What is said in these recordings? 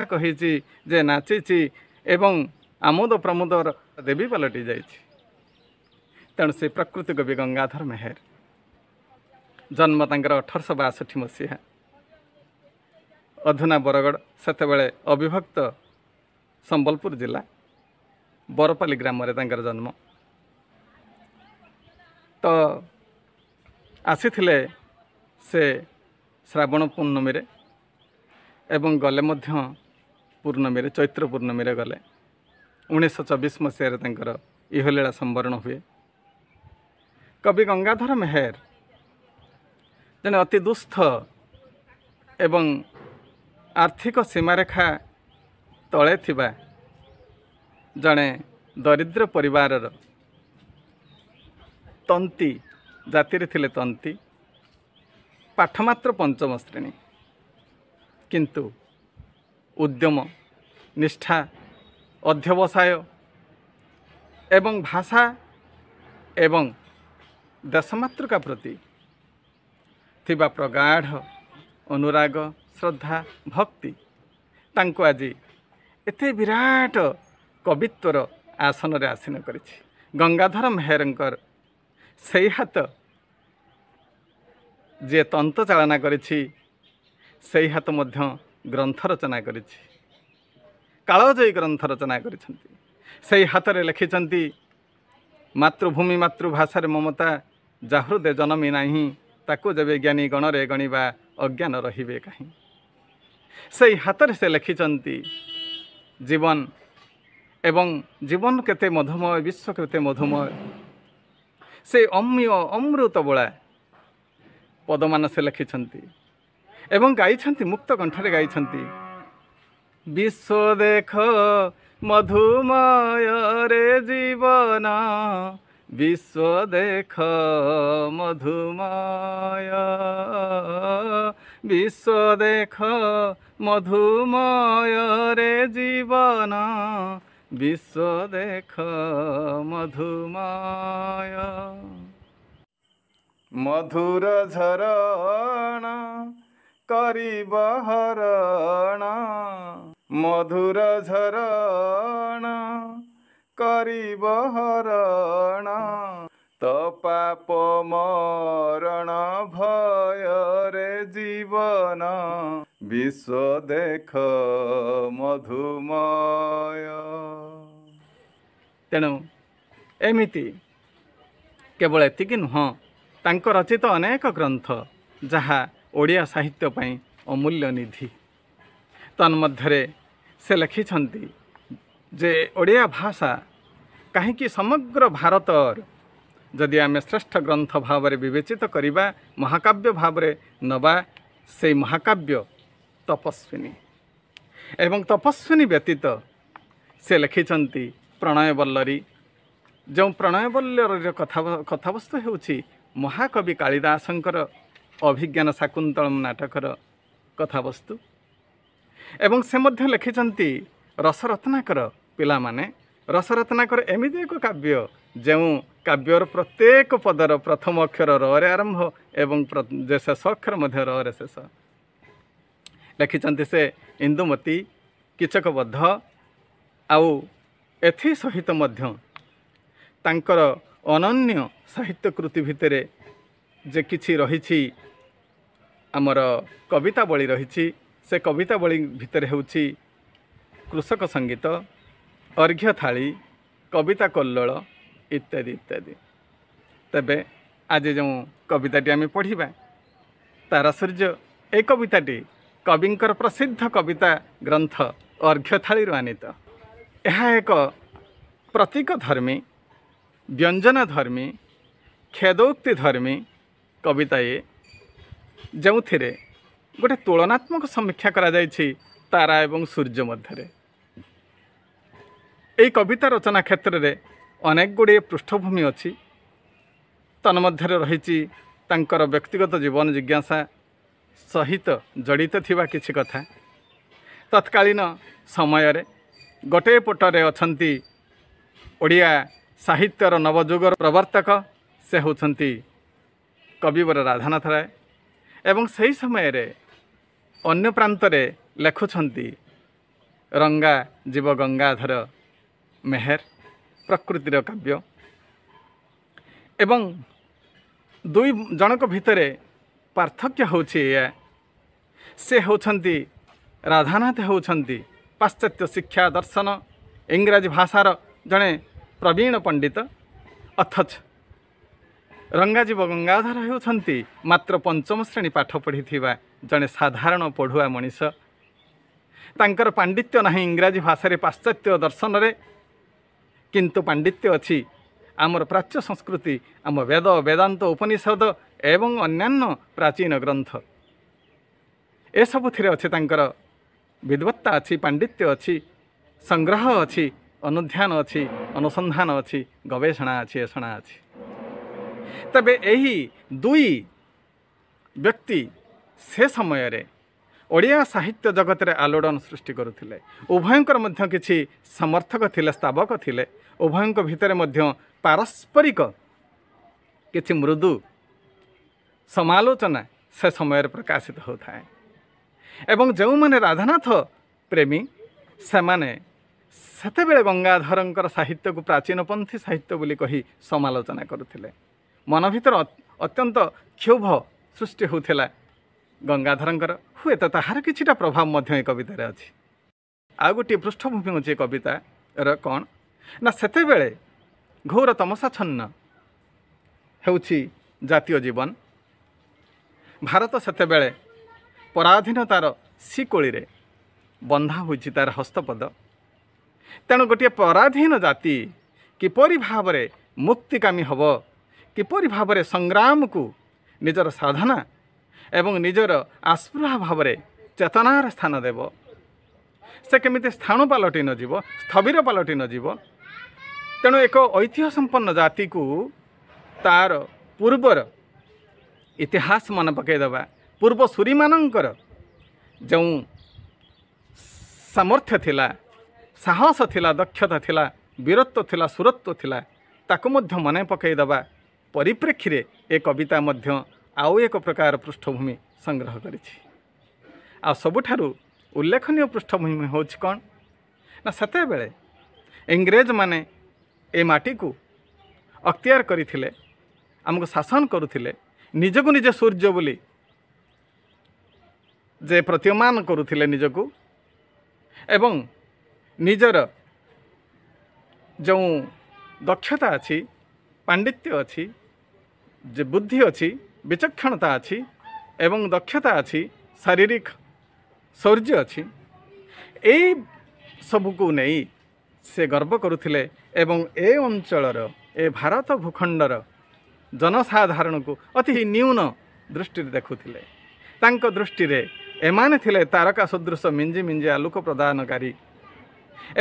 कही जे नाची एवं आमोद प्रमोदर देवी पलटि जाइए। तेणु से प्रकृति कवि गंगाधर मेहर जन्म तांकर 1862 मसीहा अधुना बरगड़ सेतेबेले अविभक्त संबलपुर जिला बरपाली ग्राम रे तांकर जन्म। तो आसीथिले से श्रावण पूर्णमी रे एवं गले मध्य पूर्णमी रे चैत्र पूर्णमी रे गले 1924 मसीह तांकर इहलीला संवरण हुए। कवि गंगाधर मेहर जने अति दुस्थ एवं आर्थिक सीमारेखा तले थिबा जने दरिद्र परिवार तंती जाति थिले तंती पाठ मात्र पंचम श्रेणी किंतु उद्यम निष्ठा अध्यवसाय एवं भाषा एवं देशमातृका प्रति थिबा प्रगाढ़ अनुराग श्रद्धा भक्ति तांको आज एते विराट कवित्वर आसन रे आसीन करिछि। गंगाधर मेहरंकर सही हाथ जे तंत्र चालना करिछि सही हाथ मध्य ग्रंथ रचना करिछि। कालजयी ग्रंथ रचना करिछन्ति। सही हाथ रे लिखिछन्ति मातृभूमि मातृभाषा रे ममता जाहृदे जनमी नाही ताको जबे ज्ञानी गण रे गणिबा अज्ञान रहिबे काहीं। सही हाथ रे से लिखिछन्ति जीवन एवं जीवन केते मधुमय विश्व केते मधुमय से अम्य अमृत बोला पदमान से लिखिछन्ति एवं गाइछन्ति मुक्त कंठरे गाइछन्ति विश्व देख मधुमय रे जीवन विश्व देख मधुमय विश्व देख मधुमय रे जीवन विश्व देख मधुमय मधुर झरण करिब हरण मधुर झरण करिब हरण तो पाप मरण भय रे जीवन विश्व देख मधुमय। तेणु एमिति केवल एतिकी नुह तांको रचित अनेक ग्रंथ जहाँ ओडिया साहित्य पई अमूल्य निधि। तन्मध्यरे से लिखिछन्ति जे ओडिया भाषा कहीं समग्र भारतर जदि आम श्रेष्ठ ग्रंथ भाव में विवेचित करिबा महाकाव्य भाव में नबा से महाकाव्य तपस्विनी एवं तपस्विनी व्यतीत से लिखिछन्ति प्रणय बल्लरी। जो प्रणय बल्लरी कथावस्तु हेउछि महाकवि कालिदासंकर अभिज्ञान शाकुंतलम नाटकर कथावस्तु एवं से मध्य लिखिछन्ति रसरत्नाकर पिला माने रसरत्नाकर एमिति एक काव्य जो काव्यर प्रत्येक पदर प्रथम अक्षर र रे आरंभ एवं जे शेष अक्षर मध्य र रे शेष लिखिछन्ति से इंदुमती किचकबद्ध आउ एथि सहित मध्य तांकर अनन्य साहित्य कृति भितरे जे किछि रहिछि आमर कविता बळी रहिछि से कविता बळी भितरे हेउछि कृषक संगीत अर्घ्य थाली कविता कल्लोल इत्यादि इत्यादि। तेबे आज जो कविताटी आम पढ़ा तारा सूर्य ए कविताटी कविंकर प्रसिद्ध कविता ग्रंथ अर्घ्य थाली आनीत। यह एक प्रतीक धर्मी व्यंजन धर्मी खेदोक्ति धर्मी कविता ये जो थे गोटे तुलनात्मक समीक्षा करा जायछि तारा एवं सूर्य मध्य। यही कविता रचना क्षेत्र में अनेक गुड़े पृष्ठभूमि अच्छी तन्मध्य रही तांकर व्यक्तिगत जीवन जिज्ञासा सहित जड़ित थिबा किछि कथा तत्कालीन समय रे गोटे पटरे अछंती ओडिया साहित्यर नवजुगर प्रवर्तक से होछंती कविवर राधानाथ राय एवं सही समय रे अन्य प्रांतरे लेखुछंती ରଙ୍ଗା ଜୀବ ଗଙ୍ଗାଧର ମେହେର ପ୍ରକୃତିର କାବ୍ୟ। ଏବଂ ଦୁଇ ଜଣଙ୍କ ଭିତରେ ପାର୍ଥକ୍ୟ ହେଉଛି ଏଇଆ, ସେ ହେଉଛନ୍ତି ରାଧାନାଥ ହେଉଛନ୍ତି ପାଶ୍ଚାତ୍ୟ ଶିକ୍ଷା ଦର୍ଶନ ଇଂରାଜୀ ଭାଷାର ଜଣେ ପ୍ରବୀଣ ପଣ୍ଡିତ, ଅଥଚ ରଙ୍ଗାଜୀବ ଗଙ୍ଗାଧର ହେଉଛନ୍ତି ମାତ୍ର ପଞ୍ଚମ ଶ୍ରେଣୀ ପାଠ ପଢ଼ିଥିବା ଜଣେ ସାଧାରଣ ପଢ଼ୁଆ ମଣିଷ। ତାଙ୍କର ପାଣ୍ଡିତ୍ୟ ନାହିଁ ଇଂରାଜୀ ଭାଷାରେ ପାଶ୍ଚାତ୍ୟ ଦର୍ଶନରେ, କିନ୍ତୁ ପାଣ୍ଡିତ୍ୟ ଅଛି ଆମର ପ୍ରାଚ୍ୟ ସଂସ୍କୃତି, ଆମ ବେଦ ବେଦାନ୍ତ ଉପନିଷଦ ଏବଂ ଅନ୍ୟାନ୍ୟ ପ୍ରାଚୀନ ଗ୍ରନ୍ଥ ଏସବୁଥିରେ ଅଛି ତାଙ୍କର ବିଦ୍ବତ୍ତା ଅଛି, ପାଣ୍ଡିତ୍ୟ ଅଛି, ସଂଗ୍ରହ ଅଛି, ଅନୁଧ୍ୟାନ ଅଛି, ଅନୁସନ୍ଧାନ ଅଛି, ଗବେଷଣା ଅଛି, ଏଷଣା ଅଛି। ତେବେ ଏହି ଦୁଇ ବ୍ୟକ୍ତି ସେ ସମୟରେ ଓଡ଼ିଆ ସାହିତ୍ୟ ଜଗତରେ ଆଲୋଡ଼ନ ସୃଷ୍ଟି କରୁଥିଲେ। ଉଭୟଙ୍କର ମଧ୍ୟ କିଛି ସମର୍ଥକ ଥିଲେ, ସ୍ତାବକ ଥିଲେ। ଉଭୟଙ୍କ ଭିତରେ ମଧ୍ୟ ପାରସ୍ପରିକ କିଛି ମୃଦୁ ସମାଲୋଚନା ସେ ସମୟରେ ପ୍ରକାଶିତ ହେଉଥାଏ। ଏବଂ ଯେଉଁମାନେ ରାଧାନାଥ ପ୍ରେମୀ ସେମାନେ ସେତେବେଳେ ଗଙ୍ଗାଧରଙ୍କର ସାହିତ୍ୟକୁ ପ୍ରାଚୀନପନ୍ଥୀ ସାହିତ୍ୟ ବୋଲି କହି ସମାଲୋଚନା କରୁଥିଲେ। ମନ ଭିତରେ ଅତ୍ୟନ୍ତ କ୍ଷୋଭ ସୃଷ୍ଟି ହେଉଥିଲା ଗଙ୍ଗାଧରଙ୍କର। ହୁଏତ ତାହାର କିଛିଟା ପ୍ରଭାବ ମଧ୍ୟ ଏ କବିତାରେ ଅଛି। ଆଉ ଗୋଟିଏ ପୃଷ୍ଠଭୂମି ହେଉଛି କବିତାର କ'ଣ ନା, ସେତେବେଳେ ଘୋର ତମସାଚ୍ଛନ୍ନ ହେଉଛି ଜାତୀୟ ଜୀବନ। ଭାରତ ସେତେବେଳେ ପରାଧୀନତାର ଶିକଳିରେ ବନ୍ଧା ହୋଇଛି ତାର ହସ୍ତପଦ। ତେଣୁ ଗୋଟିଏ ପରାଧୀନ ଜାତି କିପରି ଭାବରେ ମୁକ୍ତିକାମୀ ହେବ, କିପରି ଭାବରେ ସଂଗ୍ରାମକୁ ନିଜର ସାଧନା ଏବଂ ନିଜର ଆସ୍ପୃହା ଭାବରେ ଚେତନାର ସ୍ଥାନ ଦେବ, ସେ କେମିତି ସ୍ଥାଣୁ ପାଲଟି ନଯିବ, ସ୍ଥବିର ପାଲଟି ନଯିବ। ତେଣୁ ଏକ ଐତିହ୍ୟ ସମ୍ପନ୍ନ ଜାତିକୁ ତାର ପୂର୍ବର ଇତିହାସ ମନେ ପକାଇଦେବା, ପୂର୍ବସୂରୀମାନଙ୍କର ଯେଉଁ ସାମର୍ଥ୍ୟ ଥିଲା, ସାହସ ଥିଲା, ଦକ୍ଷତା ଥିଲା, ବୀରତ୍ୱ ଥିଲା, ସୁରତ୍ୱ ଥିଲା, ତାକୁ ମଧ୍ୟ ମନେ ପକାଇଦେବା ପରିପ୍ରେକ୍ଷୀରେ ଏ କବିତା ମଧ୍ୟ ଆଉ ଏକ ପ୍ରକାର ପୃଷ୍ଠଭୂମି ସଂଗ୍ରହ କରିଛି। ଆଉ ସବୁଠାରୁ ଉଲ୍ଲେଖନୀୟ ପୃଷ୍ଠଭୂମି ହେଉଛି କ'ଣ ନା, ସେତେବେଳେ ଇଂରେଜମାନେ ଏ ମାଟିକୁ ଅକ୍ତିଆର କରିଥିଲେ, ଆମକୁ ଶାସନ କରୁଥିଲେ, ନିଜକୁ ନିଜେ ସୂର୍ଯ୍ୟ ବୋଲି ଯେ ପ୍ରତୀୟମାନ କରୁଥିଲେ ନିଜକୁ, ଏବଂ ନିଜର ଯେଉଁ ଦକ୍ଷତା ଅଛି, ପାଣ୍ଡିତ୍ୟ ଅଛି, ଯେ ବୁଦ୍ଧି ଅଛି, ବିଚକ୍ଷଣତା ଅଛି ଏବଂ ଦକ୍ଷତା ଅଛି, ଶାରୀରିକ ଶୌର୍ଯ୍ୟ ଅଛି, ଏଇ ସବୁକୁ ନେଇ ସେ ଗର୍ବ କରୁଥିଲେ ଏବଂ ଏ ଅଞ୍ଚଳର, ଏ ଭାରତ ଭୂଖଣ୍ଡର ଜନସାଧାରଣକୁ ଅତି ନ୍ୟୁନ ଦୃଷ୍ଟିରେ ଦେଖୁଥିଲେ। ତାଙ୍କ ଦୃଷ୍ଟିରେ ଏମାନେ ଥିଲେ ତାରକା ସଦୃଶ ମିଞ୍ଜି ମିଞ୍ଜି ଆଲୋକ ପ୍ରଦାନକାରୀ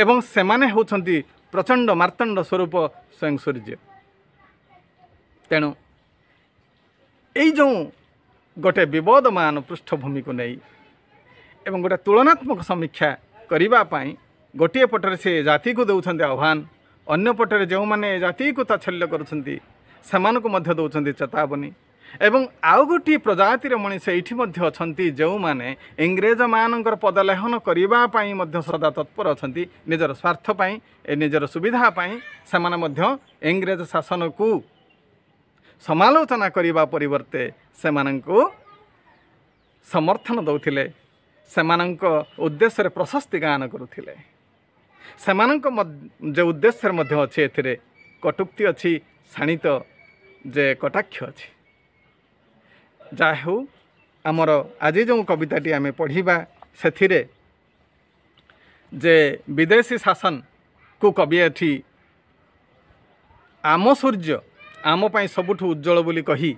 ଏବଂ ସେମାନେ ହେଉଛନ୍ତି ପ୍ରଚଣ୍ଡ ମାର୍ତ୍ତଣ୍ଡ ସ୍ୱରୂପ ସ୍ୱୟଂ ସୂର୍ଯ୍ୟ। ତେଣୁ ଏଇ ଯେଉଁ ଗୋଟେ ବିବାଦମାନ ପୃଷ୍ଠଭୂମିକୁ ନେଇ ଏବଂ ଗୋଟେ ତୁଳନାତ୍ମକ ସମୀକ୍ଷା କରିବା ପାଇଁ ଗୋଟିଏ ପଟରେ ସେ ଜାତିକୁ ଦେଉଛନ୍ତି ଆହ୍ୱାନ, ଅନ୍ୟ ପଟରେ ଯେଉଁମାନେ ଏ ଜାତିକୁ ତାଚ୍ଛଲ୍ୟ କରୁଛନ୍ତି ସେମାନଙ୍କୁ ମଧ୍ୟ ଦେଉଛନ୍ତି ଚେତାବନୀ। ଏବଂ ଆଉ ଗୋଟିଏ ପ୍ରଜାତିର ମଣିଷ ଏଇଠି ମଧ୍ୟ ଅଛନ୍ତି ଯେଉଁମାନେ ଇଂରେଜମାନଙ୍କର ପଦଲେହନ କରିବା ପାଇଁ ମଧ୍ୟ ସଦା ତତ୍ପର ଅଛନ୍ତି। ନିଜର ସ୍ୱାର୍ଥ ପାଇଁ, ନିଜର ସୁବିଧା ପାଇଁ ସେମାନେ ମଧ୍ୟ ଇଂରେଜ ଶାସନକୁ ସମାଲୋଚନା କରିବା ପରିବର୍ତ୍ତେ ସେମାନଙ୍କୁ ସମର୍ଥନ ଦେଉଥିଲେ, ସେମାନଙ୍କ ଉଦ୍ଦେଶ୍ୟରେ ପ୍ରଶସ୍ତି ଗାନ କରୁଥିଲେ। ସେମାନଙ୍କ ଯେ ଉଦ୍ଦେଶ୍ୟରେ ମଧ୍ୟ ଅଛି, ଏଥିରେ କଟୁକ୍ତି ଅଛି, ଶାଣିତ ଯେ କଟାକ୍ଷ ଅଛି। ଯାହା ହେଉ, ଆମର ଆଜି ଯେଉଁ କବିତାଟି ଆମେ ପଢ଼ିବା ସେଥିରେ ଯେ ବିଦେଶୀ ଶାସନକୁ କବି ଏଠି ଆମ ସୂର୍ଯ୍ୟ ଆମ ପାଇଁ ସବୁଠୁ ଉଜ୍ଜ୍ୱଳ ବୋଲି କହି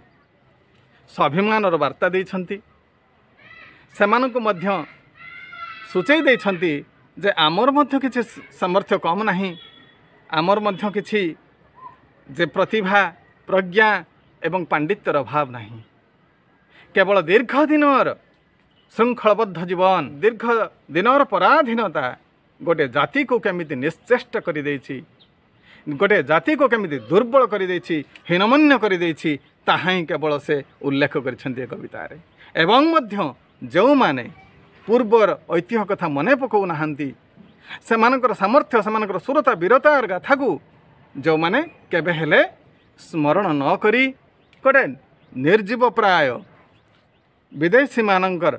ସ୍ୱାଭିମାନର ବାର୍ତ୍ତା ଦେଇଛନ୍ତି। ସେମାନଙ୍କୁ ମଧ୍ୟ ସୂଚାଇ ଦେଇଛନ୍ତି ଯେ ଆମର ମଧ୍ୟ କିଛି ସାମର୍ଥ୍ୟ କମ୍ ନାହିଁ, ଆମର ମଧ୍ୟ କିଛି ଯେ ପ୍ରତିଭା, ପ୍ରଜ୍ଞା ଏବଂ ପାଣ୍ଡିତ୍ୟର ଅଭାବ ନାହିଁ। କେବଳ ଦୀର୍ଘ ଦିନର ଶୃଙ୍ଖଳବଦ୍ଧ ଜୀବନ, ଦୀର୍ଘ ଦିନର ପରାଧୀନତା ଗୋଟେ ଜାତିକୁ କେମିତି ନିଶ୍ଚେଷ୍ଟ କରିଦେଇଛି, ଗୋଟେ ଜାତିକୁ କେମିତି ଦୁର୍ବଳ କରିଦେଇଛି, ହୀନମନ୍ୟ କରିଦେଇଛି, ତାହା ହିଁ କେବଳ ସେ ଉଲ୍ଲେଖ କରିଛନ୍ତି ଏ କବିତାରେ। ଏବଂ ମଧ୍ୟ ଯେଉଁମାନେ ପୂର୍ବର ଐତିହ୍ୟ କଥା ମନେ ପକାଉନାହାନ୍ତି, ସେମାନଙ୍କର ସାମର୍ଥ୍ୟ ସେମାନଙ୍କର ସୁରତା ବୀରତାର ଗାଥାକୁ ଯେଉଁମାନେ କେବେ ହେଲେ ସ୍ମରଣ ନ କରି ଗୋଟେ ନିର୍ଜୀବ ପ୍ରାୟ ବିଦେଶୀମାନଙ୍କର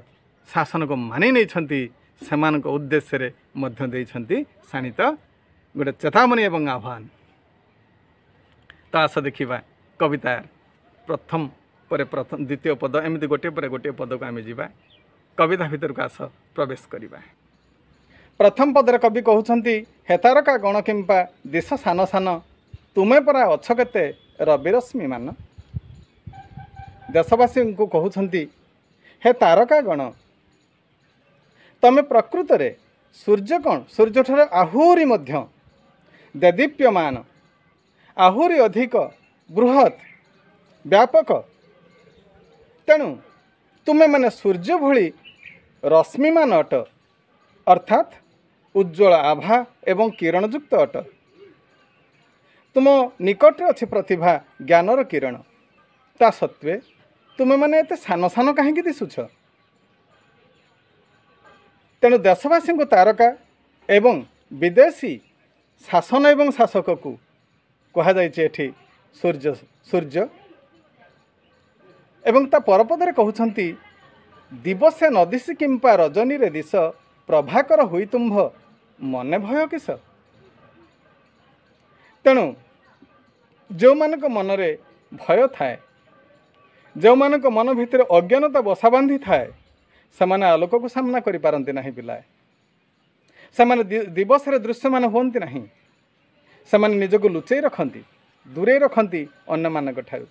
ଶାସନକୁ ମାନି ନେଇଛନ୍ତି ସେମାନଙ୍କ ଉଦ୍ଦେଶ୍ୟରେ ମଧ୍ୟ ଦେଇଛନ୍ତି ଶାଣିତ ଗୋଟେ ଚେତାବନୀ ଏବଂ ଆହ୍ୱାନ। ତ ଆସ ଦେଖିବା କବିତା ପ୍ରଥମ ପରେ ପ୍ରଥମ ଦ୍ୱିତୀୟ ପଦ ଏମିତି ଗୋଟିଏ ପରେ ଗୋଟିଏ ପଦକୁ ଆମେ ଯିବା। କବିତା ଭିତରକୁ ଆସ ପ୍ରବେଶ କରିବା। ପ୍ରଥମ ପଦରେ କବି କହୁଛନ୍ତି, ହେ ତାରକା ଗଣ କିମ୍ବା ଦିଶ ସାନ ସାନ ତୁମେ ପରା ଅଛ କେତେ ରବିରଶ୍ମି ମାନ। ଦେଶବାସୀଙ୍କୁ କହୁଛନ୍ତି, ହେ ତାରକା ଗଣ ତମେ ପ୍ରକୃତରେ ସୂର୍ଯ୍ୟ କ'ଣ ସୂର୍ଯ୍ୟଠାରୁ ଆହୁରି ମଧ୍ୟ ଦେଦୀପ୍ୟମାନ, ଆହୁରି ଅଧିକ ବୃହତ୍ ବ୍ୟାପକ। ତେଣୁ ତୁମେମାନେ ସୂର୍ଯ୍ୟ ଭଳି ରଶ୍ମିମାନ ଅଟ, ଅର୍ଥାତ୍ ଉଜ୍ଜ୍ୱଳ ଆଭା ଏବଂ କିରଣଯୁକ୍ତ ଅଟ। ତୁମ ନିକଟରେ ଅଛି ପ୍ରତିଭା ଜ୍ଞାନର କିରଣ, ତା ସତ୍ତ୍ୱେ ତୁମେମାନେ ଏତେ ସାନ ସାନ କାହିଁକି ଦିଶୁଛ? ତେଣୁ ଦେଶବାସୀଙ୍କୁ ତାରକା ଏବଂ ବିଦେଶୀ ଶାସନ ଏବଂ ଶାସକକୁ କୁହାଯାଇଛି ଏଠି ସୂର୍ଯ୍ୟ। ଏବଂ ତା ପରପଦରେ କହୁଛନ୍ତି, ଦିବସେ ନଦିଶି କିମ୍ବା ରଜନୀରେ ଦିଶ ପ୍ରଭାକର ହୋଇ ତୁମ୍ଭ ମନେ ଭୟ କିସ। ତେଣୁ ଯେଉଁମାନଙ୍କ ମନରେ ଭୟ ଥାଏ, ଯେଉଁମାନଙ୍କ ମନ ଭିତରେ ଅଜ୍ଞାନତା ବସା ବାନ୍ଧି ଥାଏ, ସେମାନେ ଆଲୋକକୁ ସାମ୍ନା କରିପାରନ୍ତି ନାହିଁ ପିଲାଏ। ସେମାନେ ଦିବସରେ ଦୃଶ୍ୟମାନ ହୁଅନ୍ତି ନାହିଁ। ସେମାନେ ନିଜକୁ ଲୁଚେଇ ରଖନ୍ତି, ଦୂରେଇ ରଖନ୍ତି ଅନ୍ୟମାନଙ୍କ ଠାରୁ।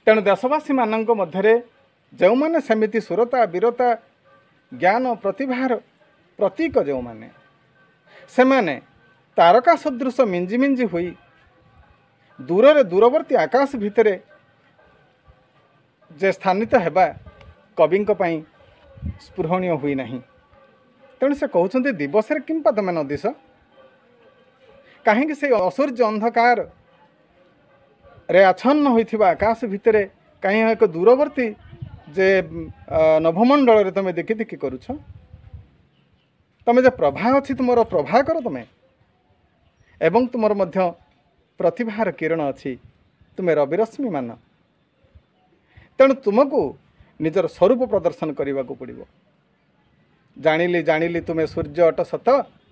ତେଣୁ ଦେଶବାସୀମାନଙ୍କ ମଧ୍ୟରେ ଯେଉଁମାନେ ସେମିତି ସୁରତା ବୀରତା ଜ୍ଞାନ ପ୍ରତିଭାର ପ୍ରତୀକ ଯେଉଁମାନେ, ସେମାନେ ତାରକା ସଦୃଶ ମିଞ୍ଜି ମିଞ୍ଜି ହୋଇ ଦୂରରେ ଦୂରବର୍ତ୍ତୀ ଆକାଶ ଭିତରେ ଯେ ସ୍ଥାନିତ ହେବା କବିଙ୍କ ପାଇଁ ସ୍ପୃହଣୀୟ ହୋଇ ନାହିଁ। ତେଣୁ ସେ କହୁଛନ୍ତି, ଦିବସରେ କିମ୍ବା ତମେ ନଦିଶ, କାହିଁକି ସେଇ ଅସୂର୍ଯ୍ୟ ଅନ୍ଧକାରରେ ଆଚ୍ଛନ୍ନ ହୋଇଥିବା ଆକାଶ ଭିତରେ କାହିଁ ଏକ ଦୂରବର୍ତ୍ତୀ ଯେ ନଭମଣ୍ଡଳରେ ତୁମେ ଦେଖି ଦେଖି କରୁଛ? ତୁମେ ଯେ ପ୍ରଭା ଅଛି, ତୁମର ପ୍ରଭା କର ତୁମେ, ଏବଂ ତୁମର ମଧ୍ୟ ପ୍ରତିଭାର କିରଣ ଅଛି, ତୁମେ ରବିରଶ୍ମି ମାନ। ତେଣୁ ତୁମକୁ ନିଜର ସ୍ୱରୂପ ପ୍ରଦର୍ଶନ କରିବାକୁ ପଡ଼ିବ। ଜାଣିଲି ଜାଣିଲି ତୁମେ ସୂର୍ଯ୍ୟ ଅଟ ସତ,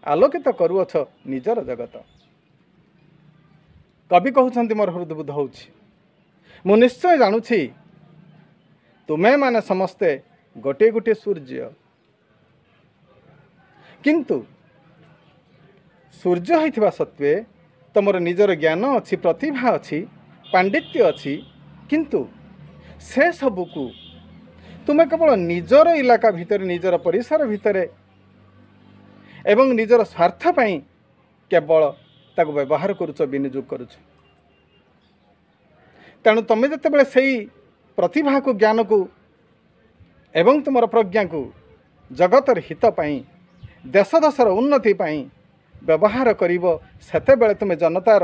ଆଲୋକିତ କରୁଅଛ ନିଜର ଜଗତ। କବି କହୁଛନ୍ତି, ମୋର ହୃଦବୋଧ ହେଉଛି, ମୁଁ ନିଶ୍ଚୟ ଜାଣୁଛି ତୁମେମାନେ ସମସ୍ତେ ଗୋଟିଏ ଗୋଟିଏ ସୂର୍ଯ୍ୟ, କିନ୍ତୁ ସୂର୍ଯ୍ୟ ହୋଇଥିବା ସତ୍ତ୍ୱେ ତୁମର ନିଜର ଜ୍ଞାନ ଅଛି, ପ୍ରତିଭା ଅଛି, ପାଣ୍ଡିତ୍ୟ ଅଛି, କିନ୍ତୁ ସେ ସବୁକୁ ତୁମେ କେବଳ ନିଜର ଇଲାକା ଭିତରେ, ନିଜର ପରିସର ଭିତରେ ଏବଂ ନିଜର ସ୍ୱାର୍ଥ ପାଇଁ କେବଳ ତାକୁ ବ୍ୟବହାର କରୁଛ, ବିନିଯୋଗ କରୁଛ। ତେଣୁ ତୁମେ ଯେତେବେଳେ ସେଇ ପ୍ରତିଭାକୁ, ଜ୍ଞାନକୁ ଏବଂ ତୁମର ପ୍ରଜ୍ଞାକୁ ଜଗତର ହିତ ପାଇଁ, ଦେଶ ଦେଶର ଉନ୍ନତି ପାଇଁ ବ୍ୟବହାର କରିବ, ସେତେବେଳେ ତୁମେ ଜନତାର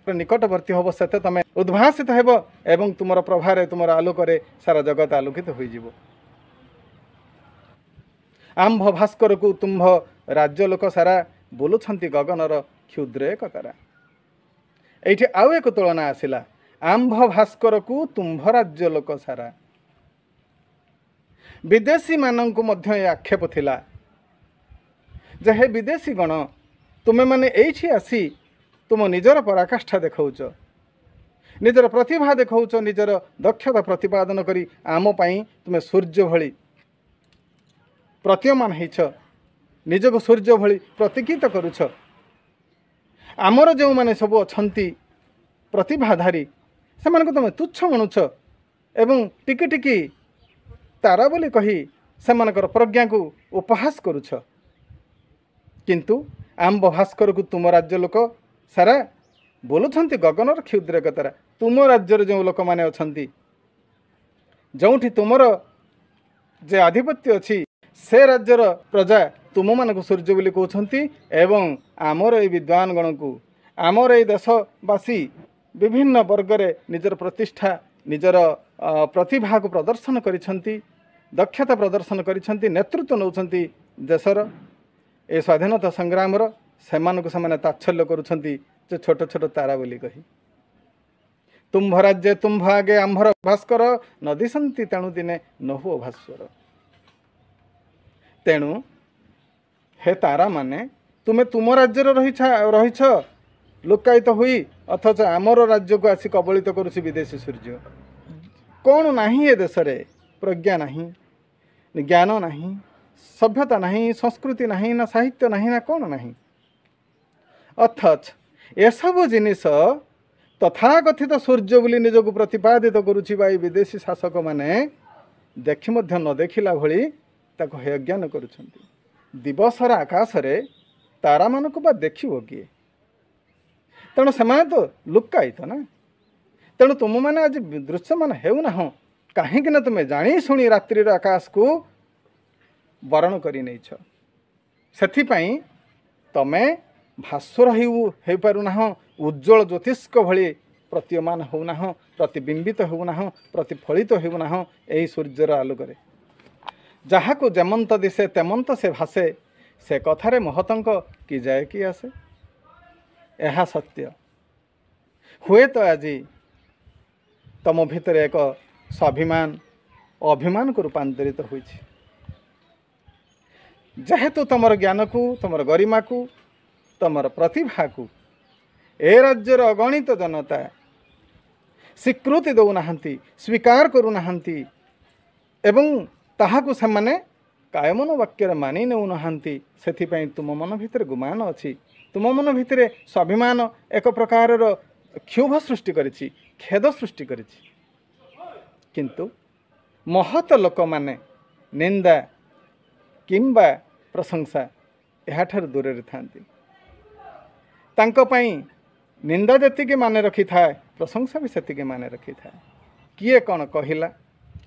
ନିକଟବର୍ତ୍ତୀ ହେବ, ସେତେ ତୁମେ ଉଦ୍ଭାସିତ ହେବ ଏବଂ ତୁମର ପ୍ରଭାରେ, ତୁମର ଆଲୋକରେ ସାରା ଜଗତ ଆଲୋକିତ ହୋଇଯିବ। ଆମ୍ଭ ଭାସ୍କରକୁ ତୁମ୍ଭ ରାଜ୍ୟ ଲୋକ ସାରା ବୁଲୁଛନ୍ତି ଗଗନର କ୍ଷୁଦ୍ର ଏକ ତାରା। ଏଇଠି ଆଉ ଏକ ତୁଳନା ଆସିଲା, ଆମ୍ଭ ଭାସ୍କରକୁ ତୁମ୍ଭ ରାଜ୍ୟ ଲୋକ ସାରା। ବିଦେଶୀମାନଙ୍କୁ ମଧ୍ୟ ଏ ଆକ୍ଷେପ ଥିଲା ଯେ, ହେ ବିଦେଶୀ ଗଣ, ତୁମେମାନେ ଏଇଠି ଆସି ତୁମ ନିଜର ପରାକାଷ୍ଠା ଦେଖାଉଛ, ନିଜର ପ୍ରତିଭା ଦେଖାଉଛ, ନିଜର ଦକ୍ଷତା ପ୍ରତିପାଦନ କରି ଆମ ପାଇଁ ତୁମେ ସୂର୍ଯ୍ୟ ଭଳି ପ୍ରତୀୟମାନ ହେଇଛ, ନିଜକୁ ସୂର୍ଯ୍ୟ ଭଳି ପ୍ରତୀକିତ କରୁଛ। ଆମର ଯେଉଁମାନେ ସବୁ ଅଛନ୍ତି ପ୍ରତିଭାଧାରୀ, ସେମାନଙ୍କୁ ତୁମେ ତୁଚ୍ଛ ମଣୁଛ ଏବଂ ଟିକି ଟିକି ତାରା ବୋଲି କହି ସେମାନଙ୍କର ପ୍ରଜ୍ଞାକୁ ଉପହାସ କରୁଛ। କିନ୍ତୁ ଆମ୍ଭ ଭାସ୍କରକୁ ତୁମ ରାଜ୍ୟ ଲୋକ ସାରା ବୋଲୁଛନ୍ତି ଗଗନର କ୍ଷୁଦ୍ର ଏକ ତାରା। ତୁମ ରାଜ୍ୟରେ ଯେଉଁ ଲୋକମାନେ ଅଛନ୍ତି, ଯେଉଁଠି ତୁମର ଯେ ଆଧିପତ୍ୟ ଅଛି, ସେ ରାଜ୍ୟର ପ୍ରଜା ତୁମମାନଙ୍କୁ ସୂର୍ଯ୍ୟ ବୋଲି କହୁଛନ୍ତି ଏବଂ ଆମର ଏଇ ବିଦ୍ୱାନ ଗଣକୁ, ଆମର ଏଇ ଦେଶବାସୀ ବିଭିନ୍ନ ବର୍ଗରେ ନିଜର ପ୍ରତିଷ୍ଠା, ନିଜର ପ୍ରତିଭାକୁ ପ୍ରଦର୍ଶନ କରିଛନ୍ତି, ଦକ୍ଷତା ପ୍ରଦର୍ଶନ କରିଛନ୍ତି, ନେତୃତ୍ୱ ନେଉଛନ୍ତି ଦେଶର, ए स्वाधीनता संग्राम से ताच्छल्य करुछंती जे छोट छोट तारा बोली कही तुम्भ राज्य तुम्भ आगे आंभर भास्कर नदी सन्ति तेणु दिने नहुओ भास्वर। तेणु हे तारा माने तुमे तुम राज्य रहीछ लुकायित हुई अथच आमर राज्य को आसी कबलित करुछि विदेशी सूर्य। कौन नहीं ए देश रे प्रज्ञा नहीं ज्ञान नहीं सभ्यता नहीं संस्कृति नहीं ना साहित्य नहीं ना कौन नहीं अथच एसबू जिनिस तथाकथित सूर्य बोली निजक प्रतिपादित करुछि बा विदेशी शासक माने देखि मध्य न देखिला भली ताको हेयज्ञान करुछंती। दिवसर आकाश रे तारा मानक बा देखिबो किए तेणु से तो लुकायित ना तेणु तुम मैंने आज दृश्यमान हेउना हो कहीं तुम्हें जानी शुणी रात्रि आकाश को वरण कर नहीं तमें भास्वर हो पारुना उज्ज्वल ज्योतिष्क भली प्रतीयमान होना प्रतिबिंबित होना प्रतिफलित होना यही सूर्यर आलोक जहाँ को जेमंत दिशे तेमंत से भासे से कथारे महतंक कि जाए कि आसे यह सत्य हुए तो आज तम भितर एक स्वाभिमान अभिमान को रूपांतरित होइछि जेहेतु तुमर ज्ञान को तुमर गरिमा को तुमर प्रतिभा को ए राज्यर अगणित जनता स्वीकृति दौना स्वीकार करूना एवं ताहाकु सेमाने कायमन वाक्य मानि नेउना से तुम मन भितर गुमान अच्छी तुम मन भितर स्वाभिमान एक प्रकार क्षोभ सृष्टि करिछि खेद सृष्टि करिछि किंतु महत लोक माने निंदा किंबा प्रशंसा एहाठार दूर थांती तांको पई निंदा जतिके माने रखी थाए प्रशंसा भी सेतिके माने रखी थाए किए कौन कहला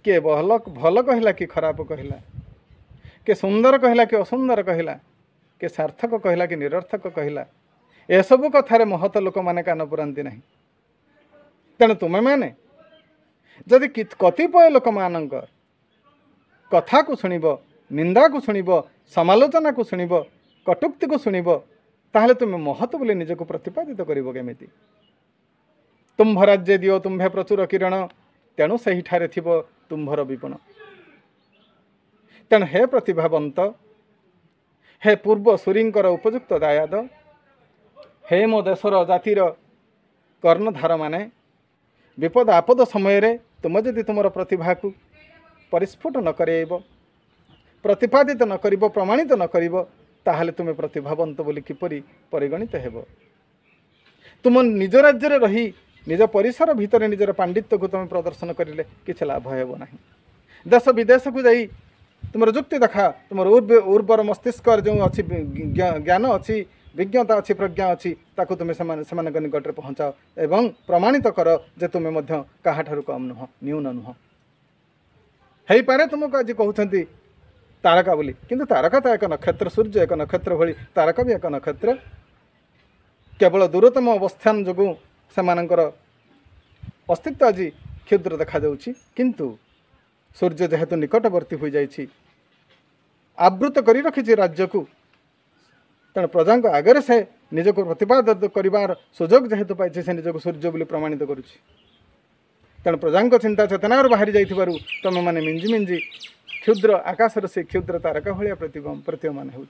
किए भल कहला कि खराब कहला के सुंदर कहला कि असुंदर कहला के सार्थक कहला कि निरर्थक कहला एसबू कथार महत लोक मैंने कान पुरांती नहीं तेणु तुम्हें मैंने जदि कतिपय लोक मान कथा को शुणब निंदा को शुणब समालोचना को शुणब कटुक्ति को शुणब ताहले तुम्हें महत बोली निजक प्रतिपादित करिबो केमिति तुम्भ राज्य दियो तुम्भे प्रचुर किरण तेणु सही ठारे थिबो तुम्भर विपण। तेणु हे प्रतिभावंत हे पूर्व सूरींकर उपयुक्त दायाद हे मो देशर जातिर कर्णधार माने विपद आपद समय रे तुम यदि तुमर प्रतिभा को परिस्फुट न करेब प्रतिपादित न करिब प्रमाणित न करिब ताहले तुम प्रतिभावंत बोली किपरि परिगणित हेब। तुम निज राज्य रे रही निज परिसर भितर निजर पांडित्य को तुम प्रदर्शन करिले किछ लाभ हेब नाही। देश विदेश को जाई तुमर जुक्ति देखा तुमर उर्वर मस्तिष्क जो अच्छी ज्ञान अच्छी विज्ञता अच्छी प्रज्ञा अच्छी ताकू तुम से निकट में पहुँचाओ एवं प्रमाणित कर जे तुम्हें मध्य काहाठारु कम नुह न्यून नुह हेई पारे तुमको आज कहते तारका बोली किंतु तारका तो एक नक्षत्र सूर्य एक नक्षत्र भली तारका भी एक नक्षत्र केवल दूरतम अवस्थान जो सेमानंकर अस्तित्व आज क्षुद्र देखा जाउछि किंतु सूर्य जेहेतु निकटवर्ती हो जाइछि आवृत करी रखिछि राज्य को तेणु प्रजा आगे से निजक प्रतिपादित कर सुजोग जेहेतु पाई से निजक सूर्य बोली प्रमाणित करुछि तेणु प्रजा चिंता चेतना बाहरी जाइथिबारु तमे माने मिंजी मिंजी क्षुद्र आकाश से क्षुद्र तारका भाया प्रतीयमान हो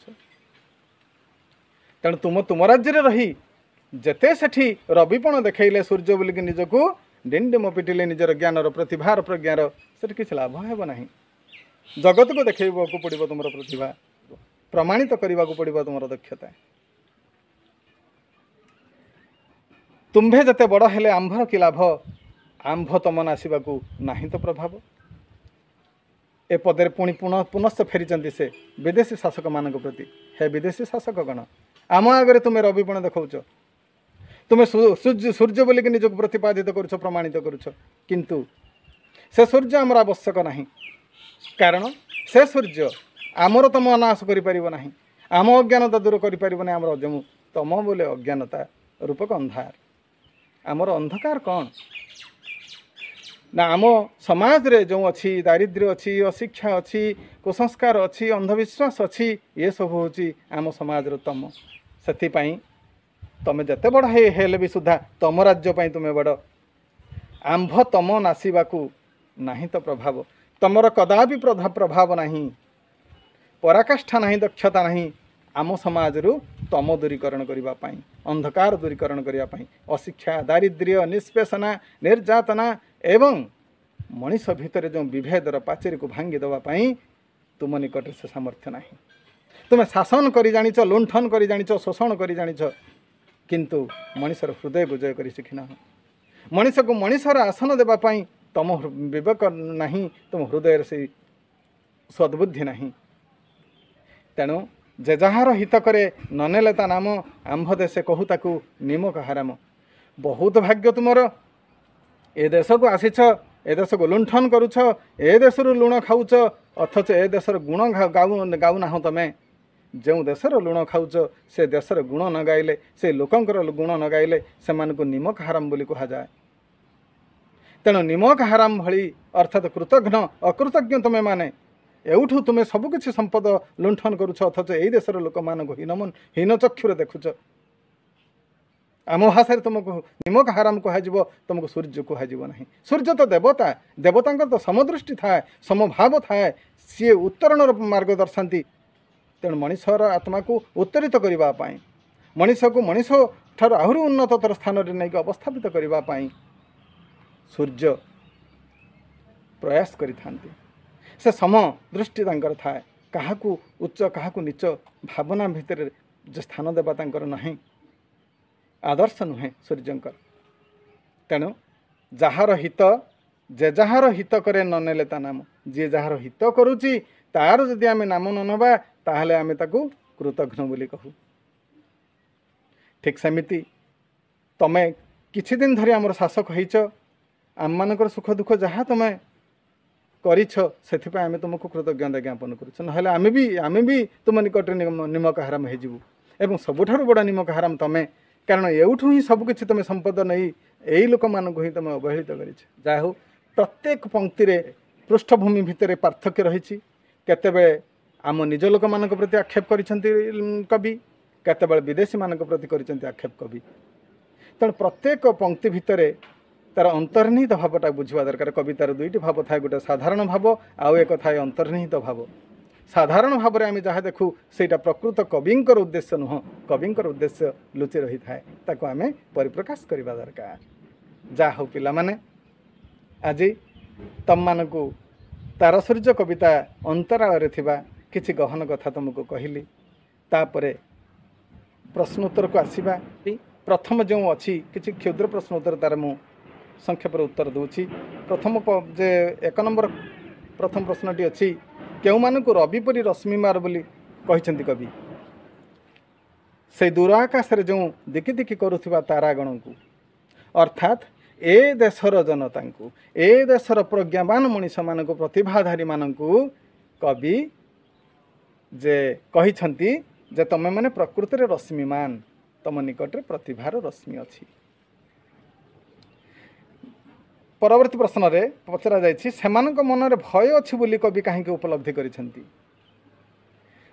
तेणु तुम राज्य रही जेते सेठी रविपण देखैले सूर्य बोलिक निजक डिंडिम पिटिले निजर ज्ञानर प्रतिभार प्रज्ञार से किसी लाभ हेब नहीं। जगत को देखा पड़ो तुम प्रतिभा प्रमाणित करने को पड़ो तुम दक्षता तुम्भे जते बड़ हेले आंभर कि लाभ आंभ तमन आसवा नहीं तो प्रभाव ए पदे पुणी पुनश्च फेरी से विदेशी शासक मान प्रति हे विदेशी शासक गण आम आगे तुम्हें रविपण देखाऊच तुम्हें सूर्य बोलिक निजक प्रतिपादित करुछ प्रमाणित करुछ किंतु से सूर्य आमर आवश्यक नहीं कारण से सूर्य आमर तम नाश कर आम अज्ञानता दूर कर आमर जो तम बोले अज्ञानता रूपक अंधार आमर अंधकार कौन ना आम समाज रे जो अच्छी दारिद्र्य अच्छी अशिक्षा अच्छी कुसंस्कार अच्छी अंधविश्वास अच्छी ये सब हूँ आम समाज तम से तमें जिते बड़ हेले भी सुधा तम राज्य तुम्हें बड़ आंभ तम नासवाकू नहीं तो प्रभाव तमर कदापि प्रभाव नहीं पराकाष्ठा नहीं दक्षता नहीं आम समाज तम दूरीकरण करने अंधकार दूरीकरण करने अशिक्षा दारिद्र्य निष्पेषणा निर्यातना एवं मनीष भितर जो विभेदर पाचेरी को भांगी देवाई तुम निकट से सामर्थ्य नहीं तुम्हें शासन कर जाच लुंठन कर जाच शोषण कर जाच किंतु मनीषर हृदय को जय कर शिखिना मनीष को मनीषर आसन देवाई तुम विवेक नहीं तुम हृदय से सद्बुद्धि नहीं तेणु जे जार हित करे ननेले ता नाम आंभ देशे कहू ताकू निमक हाराम बहुत भाग्य तुमर ए देश को आसीछ ए देश को लुंठन करुछ ए देश लुण खाऊच अथच ए देशर गुण गाऊना तमें जो देशर लुण खाऊच से देशर गुण न गाइले से लोकंकर गुण न गाइले से निमक हाराम बोली कहा जाए तेणु निमक हाराम भली अर्थात कृतघ्न अकृतज्ञ तुम्हें माने एवठू तुम्हें सबकिछि संपद लुंठन करुछ अथच यही देशर लोक मान हीन चक्षुरे देखुच आम भाषा तुमको निमक हाराम कह तुमको सूर्य कह ना सूर्य तो देवता देवता तो समदृष्टि थाए समभाव थाए सी उत्तरण मार्ग दर्शाती तेणु मनीषर आत्मा को उत्तरित करने मनीष को मनीष ठार आहरी उन्नतर स्थान में नहीं अवस्थापित करने सूर्य प्रयास करिथांती से सम दृष्टि थाए क्या उच्च क्या नीच भावना भितर जो स्थान देवा नहीं आदर्श नुहे सूर्यंकर तेणु जार हित जे जार हित करे न नेले ता नाम जी जार हित करुची तार जदि आमे नाम न नबा ताहले आमे ताकू कृतघ्न बोली कहू ठीक सेमिति तमे किछि दिन धरि हमर शासक होइछ आम मानकर सुख दुख जहाँ तुम्हें करिछ सेथिपाई आमे तुमको कृतज्ञता ज्ञापन करुछ नहले आमे भी तुम निकट निमक हाराम हो जीवु एवं सबुठारु बड़ा निमक हाराम तमें कारण एवठू ही सबकिछि तुम संपद नहीं यही लोक मानक ही तुम अवहेलित करिछ जा हो प्रत्येक पंक्ति रे पृष्ठभूमि भितर पार्थक्य रही केतेबेले आम निज लोक मानक प्रति आक्षेप करिसेंती कवि केतेबेले विदेशी मानक प्रति करिसेंती आक्षेप कवि तेणु प्रत्येक पंक्ति भितर तार अंतर्निहित भावटा बुझा दरकार कवितार दुईटी भाव थाए गोटे साधारण भाव आउ एक थाए अंतर्निहित भाव साधारण भाव में आम जहाँ देखू सेटा प्रकृत कविंकर उद्देश्य नुह कविंकर उद्देश्य लुचि रही थाए ताको आम परिप्रकाश करने दरकार जा हो पिला माने आज तम मानकु तार सूर्य कविता अंतराल रे थिबा किछि गहन कथा तुमको कहली तापरे प्रश्न उत्तर को आसीबा प्रथम जो अच्छी किछि क्षुद्र प्रश्न उत्तर तार मु संक्षेप उत्तर दूची प्रथम जे एक नंबर प्रथम प्रश्नटी अच्छी केउ मानकु रविपरी रश्मि मार बोली कहिसेंती कवि से दूर आकाश रे जो दिकी दिकी करुथिबा तारागण को अर्थात ए देशर जनता को ए देशर प्रज्ञावान मनीष मान प्रतिभाधारी मानकु कवि जे कहिसेंती जे तमे माने प्रकृति रे रश्मिमान तम निकट रे प्रतिभार रश्मि अछि परवर्ती प्रश्न रे पचरा जाइछि सेमानक मन रे भय अछि बोली कवि काहे के उपलब्धि करिसेंती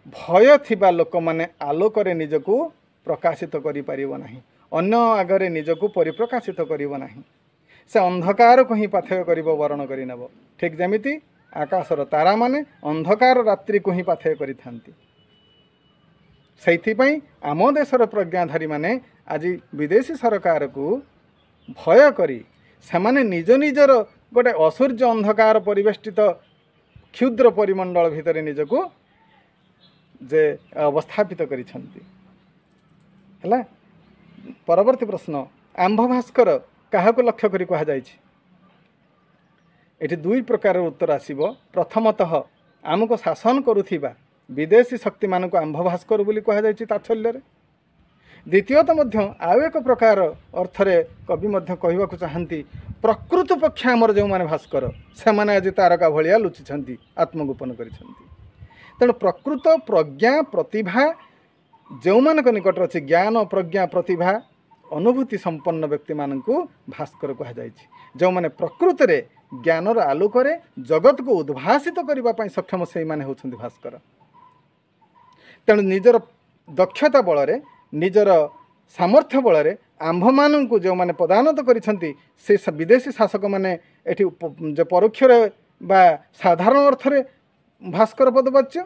भय थिबा लोक माने आलोक रे निजको प्रकाशित करि परिबो नाही अन्य आगरे निजको परिप्रकाशित करिबो नाही से अंधकार को ही पाथेय करिबो वर्ण करि नेबो ठीक जेमिति आकाशर तारा माने अंधकार रात्रि को ही पाथेय करिथांती सेइथिपई आम देशर प्रज्ञाधारी माने आज विदेशी सरकार को भय करी सेमाने निज निजर गोटे असूर्य अंधकार परिवेष्टित क्षुद्र परिमंडल भितर निजको जे अवस्थापित करिछंती हला परवर्ती प्रश्न आंभ भास्कर काहाको लक्ष्य करी कहा जाइछि एठी दुई प्रकार उत्तर आसीबो प्रथमतः आमको शासन करुथिबा विदेशी शक्ति मानक आंभ भास्कर बोली कहा जाइछि तात्सल्य रे द्वितीयत मध्य आउ एक प्रकार अर्थरे कवि मध्य कहवाक चाहती प्रकृत पक्ष आमर जो माने भास्कर से माने आज तारका भलिया लुचिछंती आत्मगोपन करिछंती तेणु प्रकृत प्रज्ञा प्रतिभा जो मानक निकट अच्छे ज्ञान प्रज्ञा प्रतिभा अनुभूति संपन्न व्यक्ति मानक भास्कर कह जाइछि जो माने प्रकृत रे ज्ञानर आलोकरे जगत को उद्भासित करने सक्षम से माने होउछन्ति भास्कर। तेणु निजर दक्षता बल निजर सामर्थ्य बल आंभ मान को जो मैंने पदानत करिसेंति से विदेशी शासक मैंने एठी जो परोक्ष बा साधारण अर्थरे भास्कर पदवाच्य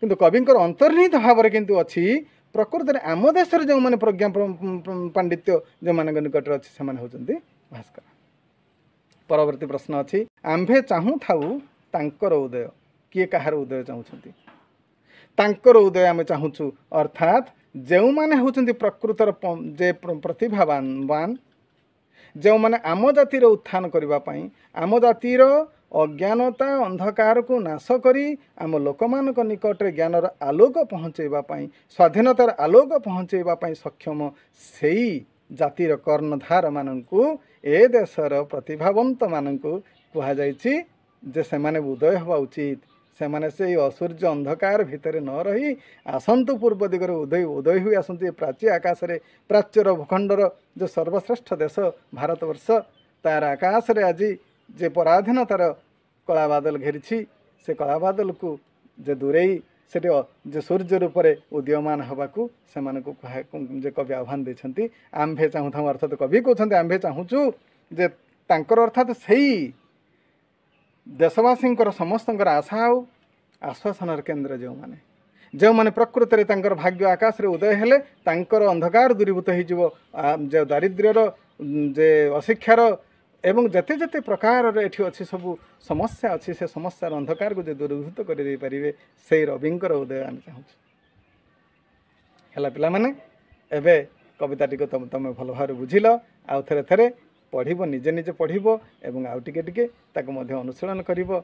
किंतु कविंकर अंतर्निहित भाव में किंतु अच्छी प्रकृत में आम देश जो मैंने प्रज्ञा पांडित्य जो मान निकट अच्छी से होती भास्कर। परवर्ती प्रश्न अच्छी आंभे चाहू थाऊ तांकर उदय किए कहार उदय चाहूँगी तांकर उदय आम चाहूँ अर्थात जो मैंने होती प्रकृतर जे प्रतिभावान जो मैंने आम जातिर उत्थान करने आम जातिर अज्ञानता अंधकार को नाश करी आम लोक मान निकट ज्ञानर आलोक पहुँचवाई स्वाधीनतार आलोक पहुँचवाई सक्षम से जातिर कर्णधार मानू ए देशर प्रतिभावंत मानू कहुई जे से माने उदय हवा उचित से माने से असूर्य अंधकार भितर न रही आसंतु पूर्व दिगरे उदय उदय हुई आसंतु प्राच्य आकाश रे प्राच्यर भूखंडर जो सर्वश्रेष्ठ देश भारतवर्ष तार आकाश रे आज जे पराधीनतार कला बादल घेरी से कला बादल को जे दूरेई से जो सूर्य रूप से उदीयमान होगाकू से जे कवि आह्वान देते आंभे चाहू था अर्थात कवि कहते आंभे चाहूँ जे तांकर अर्थात सही देशवासी समस्त आशा आउ आश्वासन केन्द्र जो मैंने प्रकृत में भाग्य आकाश रे उदय हेले तांकर अंधकार दूरीभूत हो दारिद्र्यर जे अशिक्षार एवं जते जते प्रकार एठी अच्छी सब समस्या अच्छी से समस्यार अंधकार को जो दूरीभूत कर से रविंकर उदय आम चाहूँ है पिला माने एबे कविताटी को तुम भल भाव बुझिल आउ थे थे पढ़ निजे निजे पढ़ एवं आउ टिके टिके ताको मध्य अनुशीलन करिवो